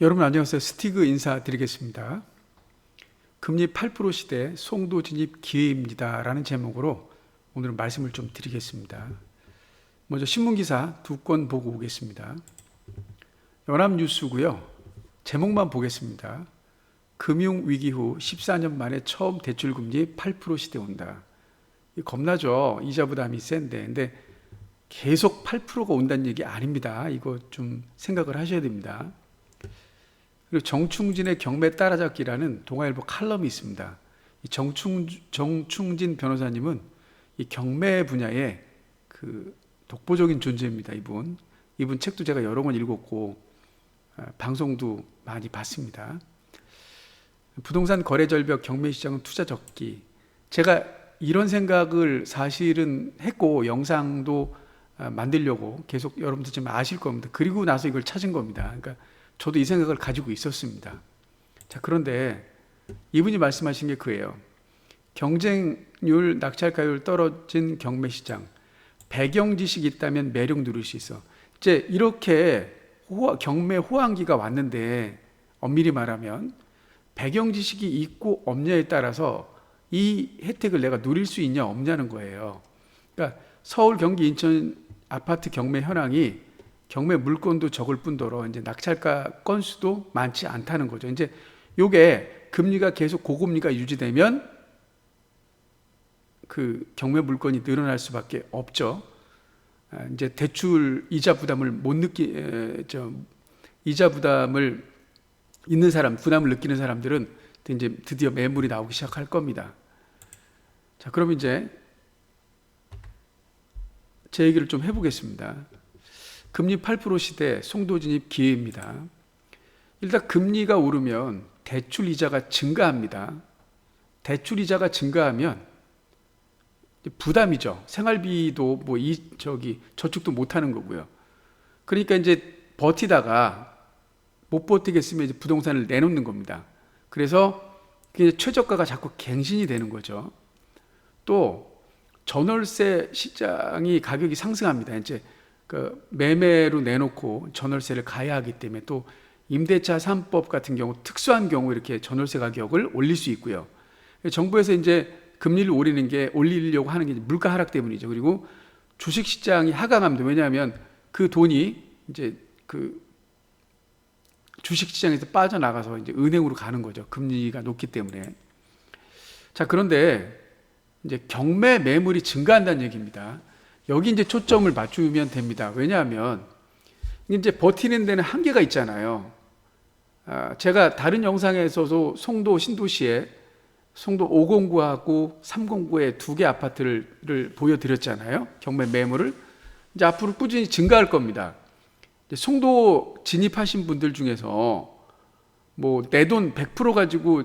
여러분 안녕하세요. 스티그 인사드리겠습니다. 금리 8% 시대 송도 진입 기회입니다 라는 제목으로 오늘 말씀을 좀 드리겠습니다. 먼저 신문기사 2건 보고 오겠습니다. 연합뉴스고요. 제목만 보겠습니다. 금융위기 후 14년 만에 처음 대출금리 8% 시대 온다. 겁나죠. 이자 부담이 센데. 근데 계속 8%가 온다는 얘기 아닙니다. 이거 좀 생각을 하셔야 됩니다. 그리고 정충진의 경매 따라잡기라는 동아일보 칼럼이 있습니다. 이 정충진 변호사님은 이 경매 분야의 그 독보적인 존재입니다. 이분 책도 제가 여러 권 읽었고 방송도 많이 봤습니다. 부동산 거래 절벽, 경매 시장은 투자 적기. 제가 이런 생각을 사실은 했고 영상도 만들려고 계속 여러분들 좀 아실 겁니다. 그리고 나서 이걸 찾은 겁니다. 그러니까 저도 이 생각을 가지고 있었습니다. 자, 그런데 이분이 말씀하신 게 그예요. 경쟁률, 낙찰가율 떨어진 경매 시장. 배경 지식이 있다면 매력 누릴 수 있어. 이제 이렇게 경매 호황기가 왔는데 엄밀히 말하면 배경 지식이 있고 없냐에 따라서 이 혜택을 내가 누릴 수 있냐 없냐는 거예요. 그러니까 서울, 경기, 인천 아파트 경매 현황이 경매 물건도 적을 뿐더러 이제 낙찰가 건수도 많지 않다는 거죠. 이제 요게 금리가 계속 고금리가 유지되면 그 경매 물건이 늘어날 수밖에 없죠. 이제 대출 이자 부담을 이자 부담을 있는 사람, 부담을 느끼는 사람들은 이제 드디어 매물이 나오기 시작할 겁니다. 자, 그럼 이제 제 얘기를 좀 해보겠습니다. 금리 8% 시대 송도 진입 기회입니다. 일단 금리가 오르면 대출 이자가 증가합니다. 대출 이자가 증가하면 부담이죠. 생활비도 저축도 못 하는 거고요. 그러니까 이제 버티다가 못 버티겠으면 이제 부동산을 내놓는 겁니다. 그래서 최저가가 자꾸 갱신이 되는 거죠. 또 전월세 시장이 가격이 상승합니다. 이제 그 매매로 내놓고 전월세를 가야 하기 때문에 또 임대차 3법 같은 경우 특수한 경우 이렇게 전월세 가격을 올릴 수 있고요. 정부에서 이제 금리를 올리려고 하는 게 물가 하락 때문이죠. 그리고 주식 시장이 하강합니다. 왜냐하면 그 돈이 이제 그 주식 시장에서 빠져나가서 이제 은행으로 가는 거죠. 금리가 높기 때문에. 자, 그런데 이제 경매 매물이 증가한다는 얘기입니다. 여기 이제 초점을 맞추면 됩니다. 왜냐하면 이제 버티는 데는 한계가 있잖아요. 제가 다른 영상에서도 송도 신도시에 송도 509하고 309의 두 개 아파트를 보여드렸잖아요. 경매 매물을. 이제 앞으로 꾸준히 증가할 겁니다. 송도 진입하신 분들 중에서 뭐 내 돈 100% 가지고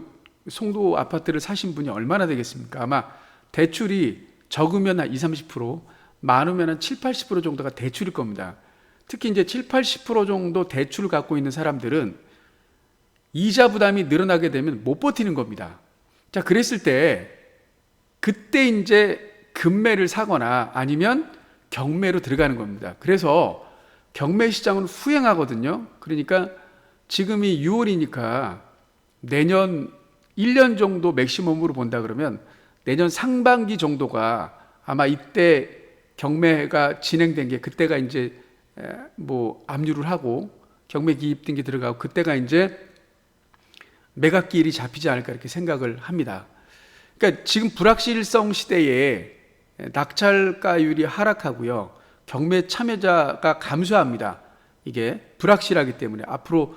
송도 아파트를 사신 분이 얼마나 되겠습니까? 아마 대출이 적으면 한 20, 30%, 많으면 한 7, 80% 정도가 대출일 겁니다. 특히 이제 7, 80% 정도 대출을 갖고 있는 사람들은 이자 부담이 늘어나게 되면 못 버티는 겁니다. 자, 그랬을 때 그때 이제 금매를 사거나 아니면 경매로 들어가는 겁니다. 그래서 경매 시장은 후행하거든요. 그러니까 지금이 6월이니까 내년 1년 정도 맥시멈으로 본다 그러면 내년 상반기 정도가 아마 이때 경매가 진행된 게 그때가 이제 뭐 압류를 하고 경매 기입 등기 들어가고 그때가 이제 매각기일이 잡히지 않을까 이렇게 생각을 합니다. 그러니까 지금 불확실성 시대에 낙찰가율이 하락하고요. 경매 참여자가 감소합니다. 이게 불확실하기 때문에 앞으로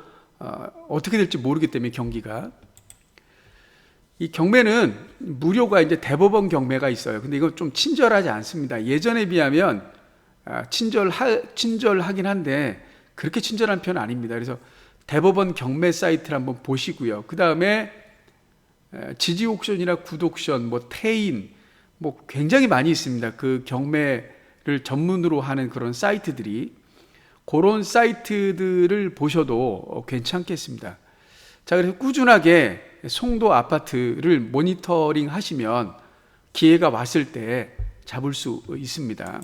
어떻게 될지 모르기 때문에 경기가. 이 경매는 무료가 이제 대법원 경매가 있어요. 근데 이거 좀 친절하지 않습니다. 예전에 비하면 친절하긴 한데 그렇게 친절한 편은 아닙니다. 그래서 대법원 경매 사이트를 한번 보시고요. 그 다음에 지지 옥션이나 굿옥션, 뭐 태인, 뭐 굉장히 많이 있습니다. 그 경매를 전문으로 하는 그런 사이트들이. 그런 사이트들을 보셔도 괜찮겠습니다. 자, 그래서 꾸준하게 송도 아파트를 모니터링 하시면 기회가 왔을 때 잡을 수 있습니다.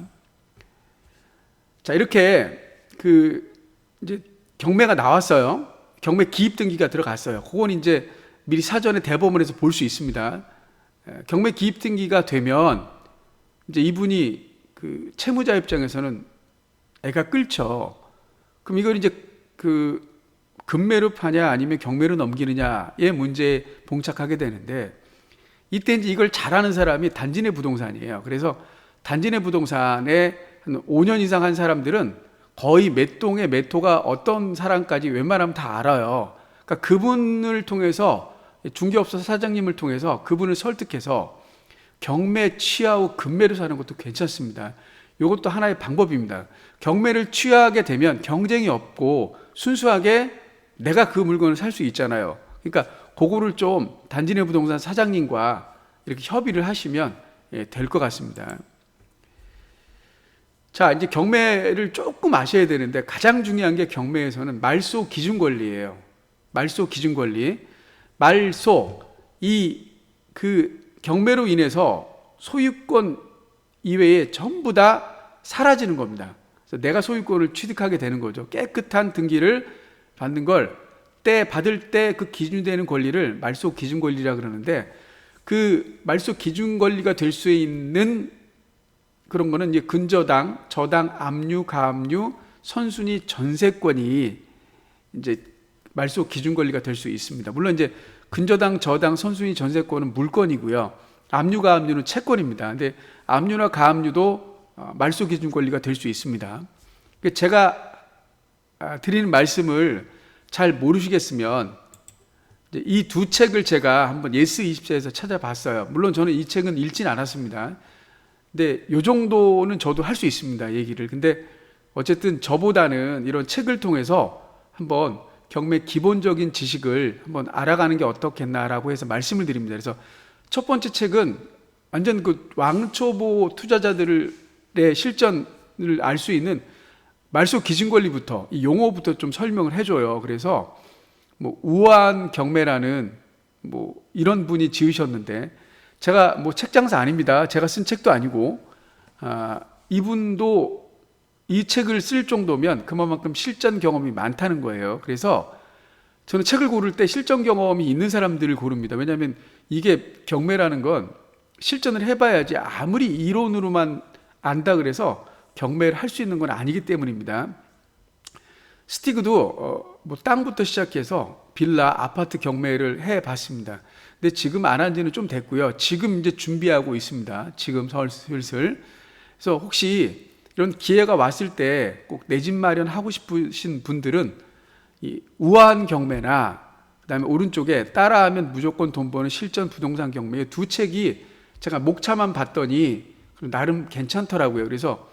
자, 이렇게 이제 경매가 나왔어요. 경매 기입 등기가 들어갔어요. 그건 이제 미리 사전에 대법원에서 볼 수 있습니다. 경매 기입 등기가 되면 이제 이분이 그 채무자 입장에서는 애가 끓죠. 그럼 이걸 이제 그 급매로 파냐 아니면 경매로 넘기느냐의 문제에 봉착하게 되는데, 이때 이제 이걸 잘하는 사람이 단지내 부동산이에요. 그래서 단지내 부동산에 한 5년 이상 한 사람들은 거의 몇 동의 몇 호가 어떤 사람까지 웬만하면 다 알아요. 그러니까 그분을 통해서, 중개업소 사장님을 통해서 그분을 설득해서 경매 취하고 급매로 사는 것도 괜찮습니다. 이것도 하나의 방법입니다. 경매를 취하게 되면 경쟁이 없고 순수하게 내가 그 물건을 살 수 있잖아요. 그러니까 그거를 좀 단지내 부동산 사장님과 이렇게 협의를 하시면 될 것 같습니다. 자, 이제 경매를 조금 아셔야 되는데, 가장 중요한 게 경매에서는 말소 기준 권리예요. 말소 기준 권리. 말소, 그 경매로 인해서 소유권 이외에 전부 다 사라지는 겁니다. 그래서 내가 소유권을 취득하게 되는 거죠. 깨끗한 등기를 받는 걸 받을 때 그 기준되는 권리를 말소 기준 권리라 그러는데, 그 말소 기준 권리가 될 수 있는 그런 거는 이제 근저당, 저당, 압류, 가압류, 선순위, 전세권이 이제 말소 기준 권리가 될 수 있습니다. 물론 이제 근저당, 저당, 선순위, 전세권은 물권이고요. 압류, 가압류는 채권입니다. 근데 압류나 가압류도 말소 기준 권리가 될 수 있습니다. 제가 드리는 말씀을 잘 모르시겠으면 이 두 책을 제가 한번 예스24에서 찾아봤어요. 물론 저는 이 책은 읽진 않았습니다. 근데 이 정도는 저도 할 수 있습니다, 얘기를. 근데 어쨌든 저보다는 이런 책을 통해서 한번 경매 기본적인 지식을 한번 알아가는 게 어떻겠나라고 해서 말씀을 드립니다. 그래서 첫 번째 책은 완전 그 왕초보 투자자들의 실전을 알 수 있는 말소 기준 권리부터, 이 용어부터 좀 설명을 해줘요. 그래서 뭐 우한 경매라는 뭐 이런 분이 지으셨는데, 제가 뭐 책장사 아닙니다. 제가 쓴 책도 아니고, 이분도 이 책을 쓸 정도면 그만큼 실전 경험이 많다는 거예요. 그래서 저는 책을 고를 때 실전 경험이 있는 사람들을 고릅니다. 왜냐하면 이게 경매라는 건 실전을 해봐야지, 아무리 이론으로만 안다 그래서 경매를 할 수 있는 건 아니기 때문입니다. 스티그도 뭐 땅부터 시작해서 빌라, 아파트 경매를 해봤습니다. 근데 지금 안 한 지는 좀 됐고요. 지금 이제 준비하고 있습니다. 지금 슬슬. 그래서 혹시 이런 기회가 왔을 때 꼭 내 집 마련하고 싶으신 분들은 이 우한 경매나 그다음에 오른쪽에 따라하면 무조건 돈 버는 실전 부동산 경매, 두 책이 제가 목차만 봤더니 나름 괜찮더라고요. 그래서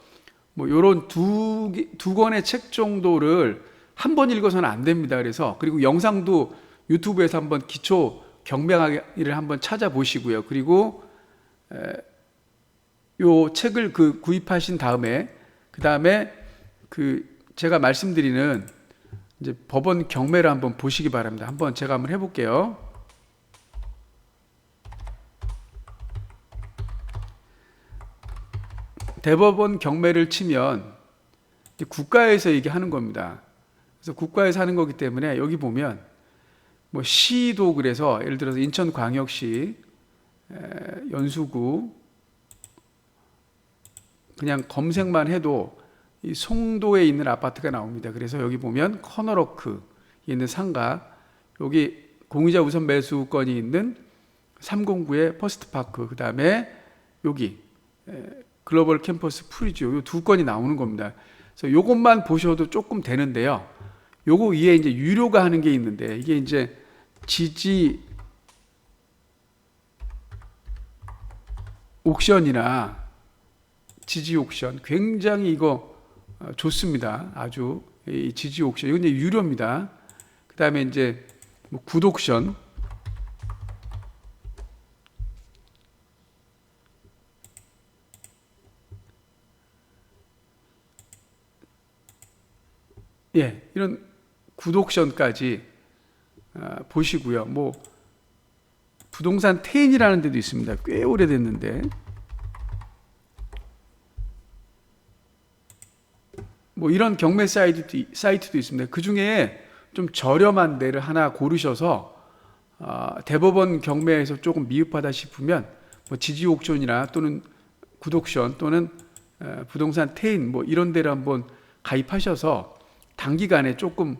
뭐 이런 두 권의 책 정도를 한 번 읽어서는 안 됩니다. 그래서 그리고 영상도 유튜브에서 한번 기초 경매를 한번 찾아보시고요. 그리고 요 책을 구입하신 다음에 그 다음에 제가 말씀드리는 이제 법원 경매를 한번 보시기 바랍니다. 제가 한번 해볼게요. 대법원 경매를 치면 국가에서 얘기하는 겁니다. 그래서 국가에서 하는 거기 때문에 여기 보면 뭐 시도, 그래서 예를 들어서 인천광역시 연수구 그냥 검색만 해도 이 송도에 있는 아파트가 나옵니다. 그래서 여기 보면 커널워크에 있는 상가, 여기 공유자 우선 매수권이 있는 309의 퍼스트파크, 그 다음에 여기 글로벌 캠퍼스 프리지오, 이 두 건이 나오는 겁니다. 그래서 요것만 보셔도 조금 되는데요. 요거 위에 이제 유료가 하는 게 있는데, 이게 이제 지지 옥션이나 지지 옥션, 굉장히 이거 좋습니다. 아주 이 지지 옥션, 이건 이제 유료입니다. 그 다음에 이제 뭐 굿옥션, 이런 굿옥션까지 보시고요. 뭐 부동산 10이라는 데도 있습니다. 꽤 오래됐는데, 뭐 이런 경매 사이트도 있습니다. 그 중에 좀 저렴한 데를 하나 고르셔서 대법원 경매에서 조금 미흡하다 싶으면 뭐 지지 옥션이나 또는 굿옥션 또는 부동산 태인 뭐 이런 데를 한번 가입하셔서 단기간에 조금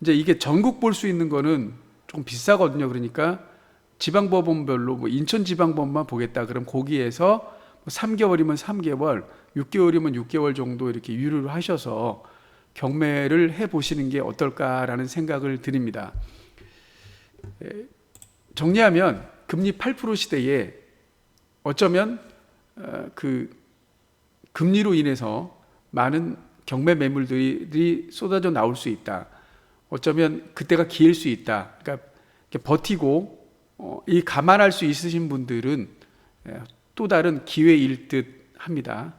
이제 이게 전국 볼 수 있는 거는 조금 비싸거든요. 그러니까 지방법원별로 뭐 인천지방법원만 보겠다. 그럼 거기에서 3개월이면 3개월, 6개월이면 6개월 정도 이렇게 유료를 하셔서 경매를 해 보시는 게 어떨까라는 생각을 드립니다. 정리하면 금리 8% 시대에 어쩌면 그 금리로 인해서 많은 경매 매물들이 쏟아져 나올 수 있다. 어쩌면 그때가 기일 수 있다. 그러니까 버티고 이 감안할 수 있으신 분들은 또 다른 기회일 듯 합니다.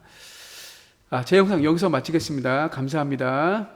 제 영상 여기서 마치겠습니다. 감사합니다.